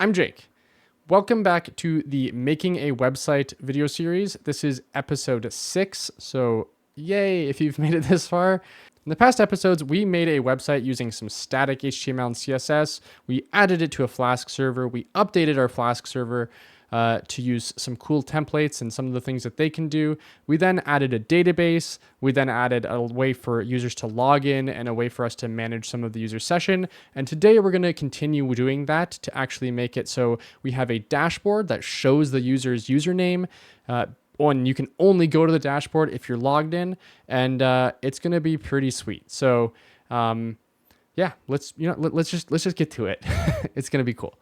I'm Jake. Welcome back to the Making a Website video series. This is episode 6, so yay if you've made it this far. In the past episodes, we made a website using some static HTML and CSS. We added it to a Flask server. We updated our Flask server to use some cool templates and some of the things that they can do. We then added a database. We then added a way for users to log in and a way for us to manage some of the user session. And today we're going to continue doing that to actually make it so we have a dashboard that shows the user's username. You can only go to the dashboard if you're logged in, and it's going to be pretty sweet. So yeah, let's just get to it. It's going to be cool.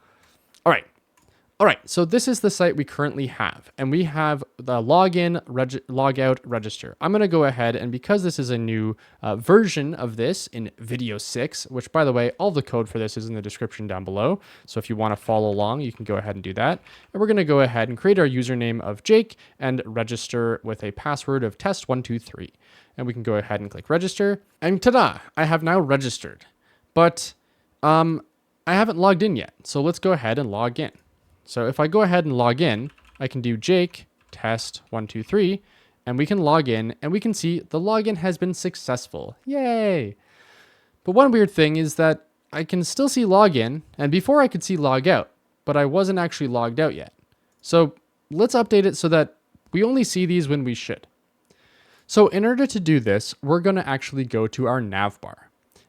All right, so this is the site we currently have, and we have the login, logout, register. I'm going to go ahead, and because this is a new version of this in video 6, which by the way, all the code for this is in the description down below. So if you want to follow along, you can go ahead and do that. And we're going to go ahead and create our username of Jake and register with a password of test123. And we can go ahead and click register, and ta-da, I have now registered. But I haven't logged in yet, so let's go ahead and log in. So if I go ahead and log in, I can do Jake test123, and we can log in, and we can see the login has been successful. Yay! But one weird thing is that I can still see login, and before I could see log out, but I wasn't actually logged out yet. So let's update it so that we only see these when we should. So in order to do this, we're going to actually go to our Navbar.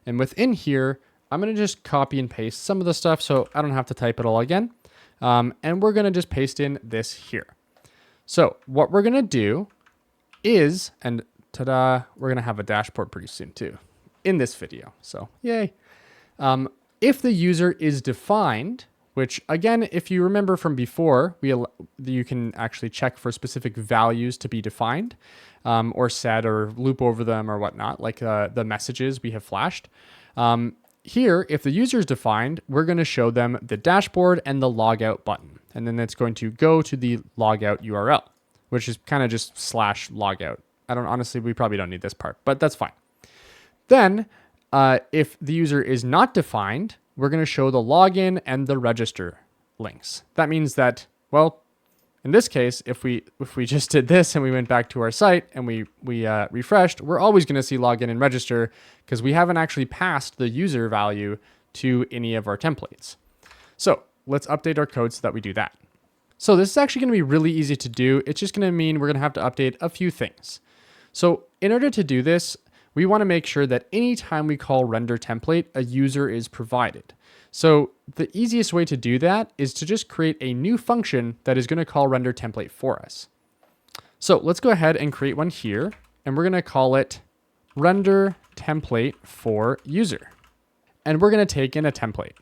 And within here, I'm going to just copy and paste some of the stuff so I don't have to type it all again. And we're going to just paste in this here. So what we're going to do is, and ta-da, we're going to have a dashboard pretty soon too in this video. So yay. If the user is defined, which again, if you remember from before, you can actually check for specific values to be defined or set or loop over them or whatnot, like the messages we have flashed. Here, if the user is defined, we're going to show them the dashboard and the logout button. And then it's going to go to the logout URL, which is kind of just /logout. Honestly, we probably don't need this part, but that's fine. Then, if the user is not defined, we're going to show the login and the register links. That means that, well, in this case, if we just did this and we went back to our site and we refreshed, we're always going to see login and register because we haven't actually passed the user value to any of our templates. So let's update our code so that we do that. So this is actually going to be really easy to do. It's just going to mean we're going to have to update a few things. So in order to do this, we want to make sure that anytime we call render template, a user is provided. So the easiest way to do that is to just create a new function that is going to call render template for us. So let's go ahead and create one here, and we're going to call it render template for user. And we're going to take in a template.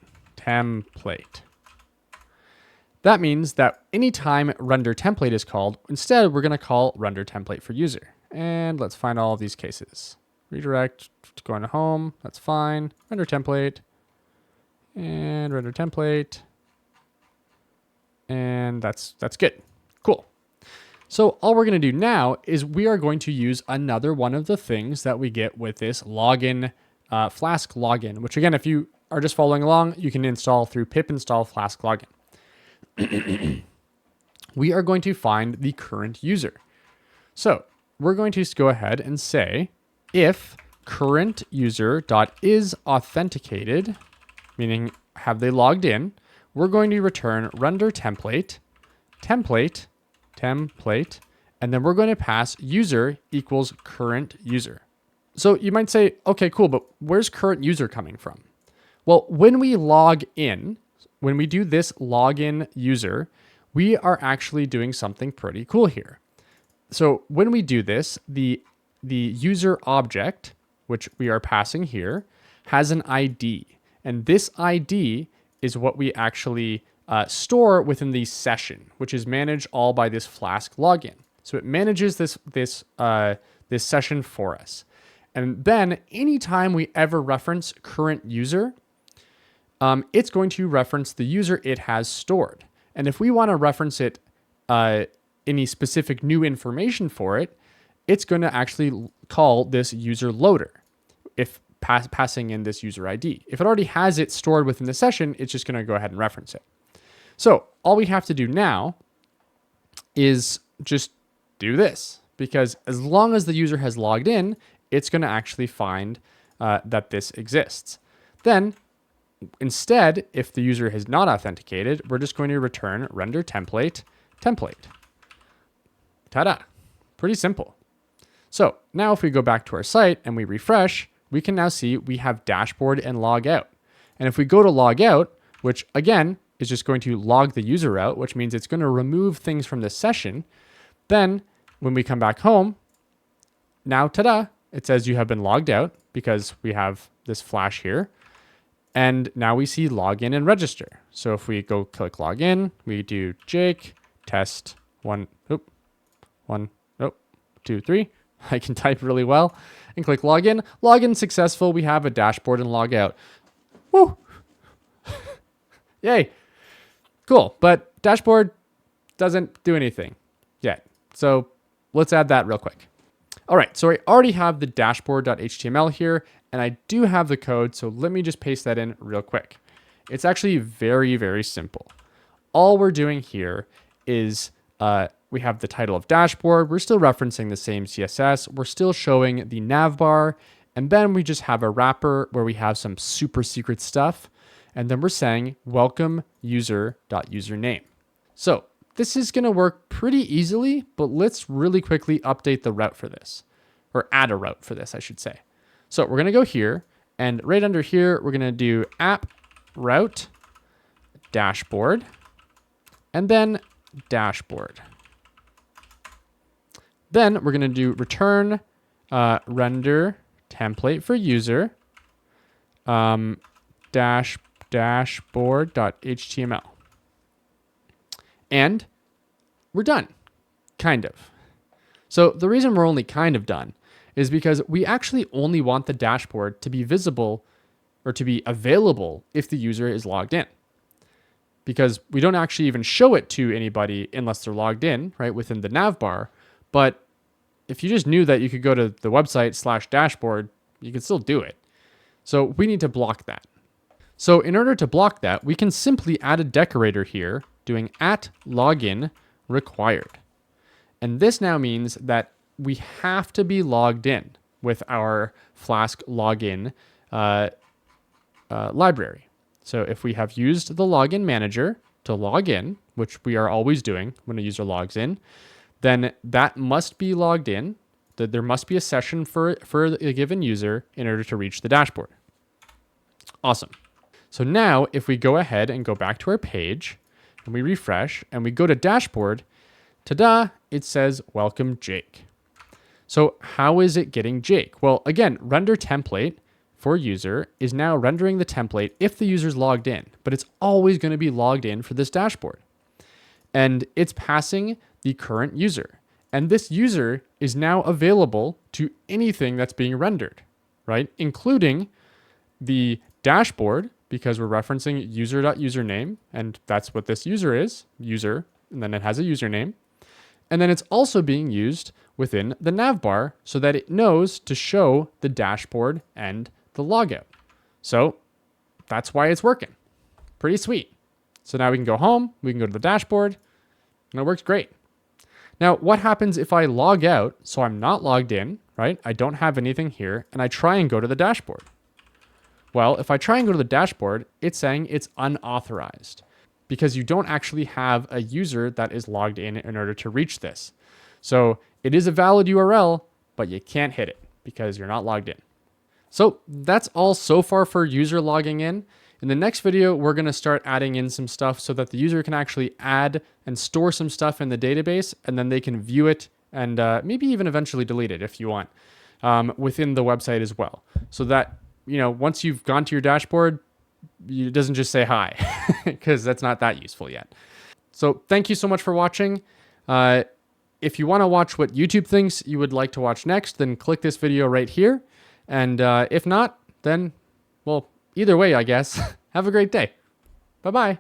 That means that anytime render template is called, instead we're going to call render template for user. And let's find all of these cases. Redirect, going to home, that's fine. Render template. And render template. And that's good. Cool. So all we're going to do now is we are going to use another one of the things that we get with this login, flask-login, which again, if you are just following along, you can install through pip install flask-login. We are going to find the current user. So we're going to go ahead and say if current user.isAuthenticated, meaning have they logged in, we're going to return render template, and then we're going to pass user equals current user. So you might say, okay, cool, but where's current user coming from? Well, when we log in, when we do this login user, we are actually doing something pretty cool here. So when we do this, the user object, which we are passing here, has an ID. And this ID is what we actually store within the session, which is managed all by this flask-login. So it manages this session for us. And then anytime we ever reference current user, it's going to reference the user it has stored. And if we want to reference it, any specific new information for it, it's going to actually call this user loader if passing in this user ID. If it already has it stored within the session, it's just going to go ahead and reference it. So all we have to do now is just do this, because as long as the user has logged in, it's going to actually find that this exists. Then instead, if the user has not authenticated, we're just going to return render template. Ta-da. Pretty simple. So now if we go back to our site and we refresh, we can now see we have dashboard and log out. And if we go to log out, which again is just going to log the user out, which means it's going to remove things from this session, then when we come back home, now ta-da, it says you have been logged out because we have this flash here. And now we see login and register. So if we go click login, we do Jake test 1, 2, 3. I can type really well and click login. Login successful. We have a dashboard and log out. Woo! Yay. Cool. But dashboard doesn't do anything yet. So let's add that real quick. All right. So I already have the dashboard.html here, and I do have the code. So let me just paste that in real quick. It's actually very, very simple. All we're doing here is we have the title of dashboard. We're still referencing the same CSS. We're still showing the navbar. And then we just have a wrapper where we have some super secret stuff. And then we're saying welcome user.username. So this is going to work pretty easily, but let's really quickly update the route for this, or add a route for this, I should say. So we're going to go here, and right under here, we're going to do app route dashboard, and then dashboard. Then we're going to do return render template for user dashboard.html. And we're done, kind of. So the reason we're only kind of done is because we actually only want the dashboard to be visible or to be available if the user is logged in. Because we don't actually even show it to anybody unless they're logged in, right, within the navbar. But if you just knew that you could go to the website /dashboard, you can still do it. So we need to block that. So in order to block that, we can simply add a decorator here doing @login required. And this now means that we have to be logged in with our flask-login library. So if we have used the login manager to log in, which we are always doing when a user logs in, then that must be logged in. That there must be a session for a given user in order to reach the dashboard. Awesome. So now if we go ahead and go back to our page and we refresh and we go to dashboard, ta-da, it says welcome Jake. So how is it getting Jake? Well, again, render template for user is now rendering the template if the user's logged in, but it's always going to be logged in for this dashboard. And it's passing the current user. And this user is now available to anything that's being rendered, right? Including the dashboard, because we're referencing user.username, and that's what this user is, user, and then it has a username. And then it's also being used within the navbar so that it knows to show the dashboard and the logout. So that's why it's working. Pretty sweet. So now we can go home, we can go to the dashboard, and it works great. Now, what happens if I log out, so I'm not logged in, right? I don't have anything here, and I try and go to the dashboard. Well, if I try and go to the dashboard, it's saying it's unauthorized because you don't actually have a user that is logged in order to reach this. So it is a valid URL, but you can't hit it because you're not logged in. So that's all so far for user logging in. In the next video, we're going to start adding in some stuff so that the user can actually add and store some stuff in the database, and then they can view it and maybe even eventually delete it if you want within the website as well. So that, you know, once you've gone to your dashboard, it doesn't just say hi because that's not that useful yet. So thank you so much for watching. If you want to watch what YouTube thinks you would like to watch next, then click this video right here. And if not, then, well, either way, I guess. Have a great day. Bye-bye.